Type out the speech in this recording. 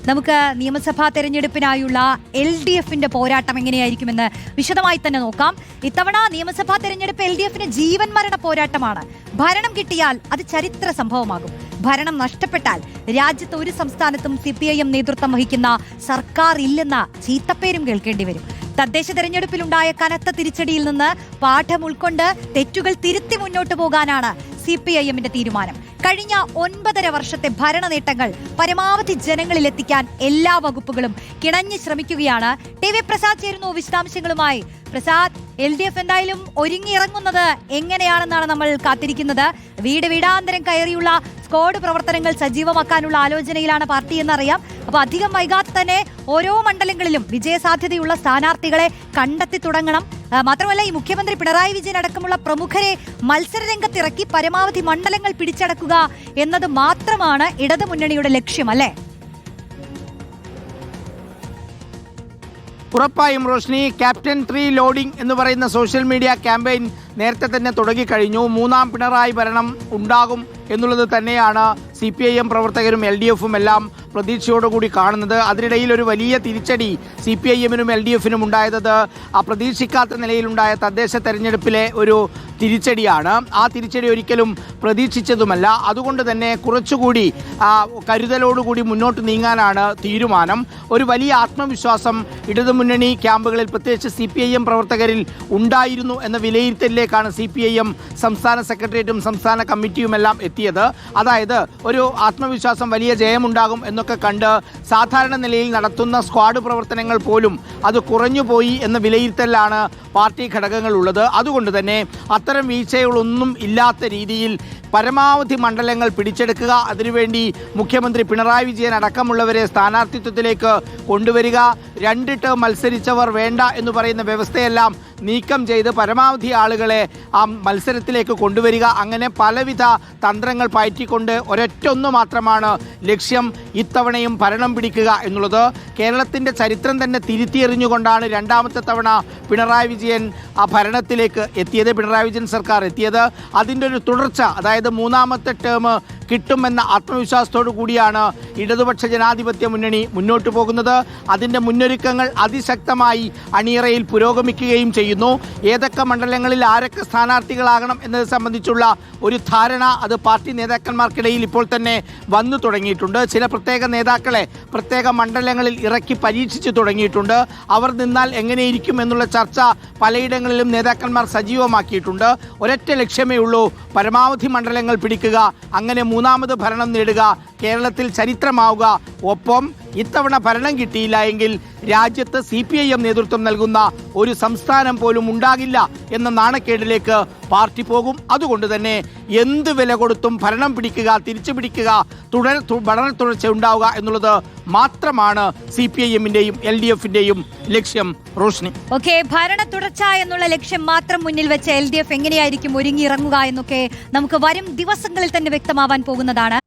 നമുക്ക് നിയമസഭാ തെരഞ്ഞെടുപ്പിനായുള്ള LDFന്റെ പോരാട്ടം എങ്ങനെയായിരിക്കുമെന്ന് വിശദമായി തന്നെ നോക്കാം. ഇത്തവണ നിയമസഭാ തെരഞ്ഞെടുപ്പ് LDFന് ജീവൻ മരണ പോരാട്ടമാണ്. ഭരണം കിട്ടിയാൽ അത് ചരിത്ര സംഭവമാകും. ഭരണം നഷ്ടപ്പെട്ടാൽ രാജ്യത്ത് ഒരു സംസ്ഥാനത്തും CPIM നേതൃത്വം വഹിക്കുന്ന സർക്കാർ ഇല്ലെന്ന ചീത്തപ്പേരും കേൾക്കേണ്ടി വരും. തദ്ദേശ തെരഞ്ഞെടുപ്പിലുണ്ടായ കനത്ത തിരിച്ചടിയിൽ നിന്ന് പാഠം ഉൾക്കൊണ്ട് തെറ്റുകൾ തിരുത്തി മുന്നോട്ട് പോകാനാണ് CPIMന്റെ തീരുമാനം. കഴിഞ്ഞ 9.5 വർഷത്തെ ഭരണ നേട്ടങ്ങൾ പരമാവധി ജനങ്ങളിൽ എത്തിക്കാൻ എല്ലാ വകുപ്പുകളും കിണഞ്ഞ് ശ്രമിക്കുകയാണ്. TV പ്രസാദ് ചേരുന്നു വിശദാംശങ്ങളുമായി. പ്രസാദ്, LDF എന്തായാലും ഒരുങ്ങിയിറങ്ങുന്നത് എങ്ങനെയാണെന്നാണ് നമ്മൾ കാത്തിരിക്കുന്നത്. വീടാന്തരം കയറിയുള്ള സ്ക്വാഡ് പ്രവർത്തനങ്ങൾ സജീവമാക്കാനുള്ള ആലോചനയിലാണ് പാർട്ടി എന്നറിയാം. അപ്പൊ അധികം വൈകാതെ തന്നെ ഓരോ മണ്ഡലങ്ങളിലും വിജയസാധ്യതയുള്ള സ്ഥാനാർത്ഥികളെ കണ്ടെത്തി തുടങ്ങണം. മാത്രമല്ല, ഈ മുഖ്യമന്ത്രി പിണറായി വിജയൻ അടക്കമുള്ള പ്രമുഖരെ മത്സരരംഗത്തിറക്കി പരമാവധി മണ്ഡലങ്ങൾ പിടിച്ചടക്കുക എന്നത് മാത്രമാണ് ഇടതുമുന്നണിയുടെ ലക്ഷ്യം, അല്ലേ? ഉറപ്പായും റോഷ്നി, ക്യാപ്റ്റൻ 3 ലോഡിംഗ് എന്ന് പറയുന്ന സോഷ്യൽ മീഡിയ ക്യാമ്പയിൻ നേരത്തെ തന്നെ തുടങ്ങിക്കഴിഞ്ഞു. 3ാം പിണറായി ഭരണം ഉണ്ടാകും എന്നുള്ളത് തന്നെയാണ് CPIM പ്രവർത്തകരും LDFും എല്ലാം പ്രതീക്ഷയോടുകൂടി കാണുന്നത്. അതിനിടയിൽ ഒരു വലിയ തിരിച്ചടി CPIMനും LDFനും ഉണ്ടായത് പ്രതീക്ഷിക്കാത്ത നിലയിലുണ്ടായ തദ്ദേശ തെരഞ്ഞെടുപ്പിലെ ഒരു തിരിച്ചടിയാണ്. ആ തിരിച്ചടി ഒരിക്കലും പ്രതീക്ഷിച്ചതുമല്ല. അതുകൊണ്ട് തന്നെ കുറച്ചുകൂടി കരുതലോടുകൂടി മുന്നോട്ട് നീങ്ങാനാണ് തീരുമാനം. ഒരു വലിയ ആത്മവിശ്വാസം ഇടതുമുന്നണി ക്യാമ്പുകളിൽ പ്രത്യേകിച്ച് CPIM പ്രവർത്തകരിൽ ഉണ്ടായിരുന്നു എന്ന വിലയിരുത്തലിലേക്കാണ് CPIM സംസ്ഥാന സെക്രട്ടേറിയറ്റും സംസ്ഥാന കമ്മിറ്റിയുമെല്ലാം എത്തിയത്. അതായത് ഒരു ആത്മവിശ്വാസം, വലിയ ജയമുണ്ടാകും എന്നൊക്കെ കണ്ട് സാധാരണ നിലയിൽ നടത്തുന്ന സ്ക്വാഡ് പ്രവർത്തനങ്ങൾ പോലും അത് കുറഞ്ഞുപോയി എന്ന വിലയിരുത്തലാണ് പാർട്ടി ഘടകങ്ങൾ ഉള്ളത്. അതുകൊണ്ട് തന്നെ അത്തരം വീഴ്ചകളൊന്നും ഇല്ലാത്ത രീതിയിൽ പരമാവധി മണ്ഡലങ്ങൾ പിടിച്ചെടുക്കുക, അതിനുവേണ്ടി മുഖ്യമന്ത്രി പിണറായി വിജയൻ അടക്കമുള്ളവരെ സ്ഥാനാർത്ഥിത്വത്തിലേക്ക് കൊണ്ടുവരിക, 2 ടേം മത്സരിച്ചവർ വേണ്ട എന്ന് പറയുന്ന വ്യവസ്ഥയെല്ലാം നീക്കം ചെയ്ത് പരമാവധി ആളുകളെ ആ മത്സരത്തിലേക്ക് കൊണ്ടുവരിക, അങ്ങനെ പലവിധ തന്ത്രങ്ങൾ പയറ്റിക്കൊണ്ട് ഒരൊറ്റൊന്നു മാത്രമാണ് ലക്ഷ്യം: ഇത്തവണയും ഭരണം പിടിക്കുക എന്നുള്ളത്. കേരളത്തിൻ്റെ ചരിത്രം തന്നെ തിരുത്തിയെറിഞ്ഞുകൊണ്ടാണ് 2ാമത്തെ തവണ പിണറായി വിജയൻ ആ ഭരണത്തിലേക്ക് എത്തിയത്, പിണറായി വിജയൻ സർക്കാർ എത്തിയത്. അതിൻ്റെ ഒരു തുടർച്ച, അതായത് 3ാമത്തെ ടേം കിട്ടുമെന്ന ആത്മവിശ്വാസത്തോടു കൂടിയാണ് ഇടതുപക്ഷ ജനാധിപത്യ മുന്നണി മുന്നോട്ട് പോകുന്നത്. അതിൻ്റെ മുന്നൊരുക്കങ്ങൾ അതിശക്തമായി അണിയറയിൽ പുരോഗമിക്കുകയും ചെയ്യുന്നു. ഏതൊക്കെ മണ്ഡലങ്ങളിൽ ആരൊക്കെ സ്ഥാനാർത്ഥികളാകണം എന്നത് സംബന്ധിച്ചുള്ള ഒരു ധാരണ അത് പാർട്ടി നേതാക്കന്മാർക്കിടയിൽ ഇപ്പോൾ തന്നെ വന്നു തുടങ്ങിയിട്ടുണ്ട്. ചില പ്രത്യേക നേതാക്കളെ പ്രത്യേക മണ്ഡലങ്ങളിൽ ഇറക്കി പരീക്ഷിച്ചു തുടങ്ങിയിട്ടുണ്ട്. അവർ നിന്നാൽ എങ്ങനെയിരിക്കും എന്നുള്ള ചർച്ച പലയിടങ്ങളിലും നേതാക്കന്മാർ സജീവമാക്കിയിട്ടുണ്ട്. ഒരൊറ്റ ലക്ഷ്യമേ ഉള്ളൂ: പരമാവധി മണ്ഡലങ്ങൾ പിടിക്കുക, അങ്ങനെ 3ാമത് ഭരണം നേടുക, കേരളത്തിൽ ചരിത്രമാവുക. ഒപ്പം ഇത്തവണ ഭരണം കിട്ടിയില്ല എങ്കിൽ രാജ്യത്ത് CPIM നേതൃത്വം നൽകുന്ന ഒരു സംസ്ഥാനം പോലും ഉണ്ടാകില്ല എന്ന നാണക്കേടിലേക്ക് പാർട്ടി പോകും. അതുകൊണ്ട് തന്നെ എന്ത് വില കൊടുത്തും ഭരണം പിടിക്കുക, തിരിച്ചു പിടിക്കുക, ഭരണ തുടർച്ച ഉണ്ടാവുക എന്നുള്ളത് മാത്രമാണ് CPIMന്റെയും LDFന്റെയും ലക്ഷ്യം. റോഷ്നി, ഭരണ തുടർച്ച എന്നുള്ള ലക്ഷ്യം മാത്രം മുന്നിൽ വെച്ച് LDF എങ്ങനെയായിരിക്കും ഒരുങ്ങിയിറങ്ങുക എന്നൊക്കെ നമുക്ക് വരും ദിവസങ്ങളിൽ തന്നെ വ്യക്തമാവാൻ പോകുന്നതാണ്.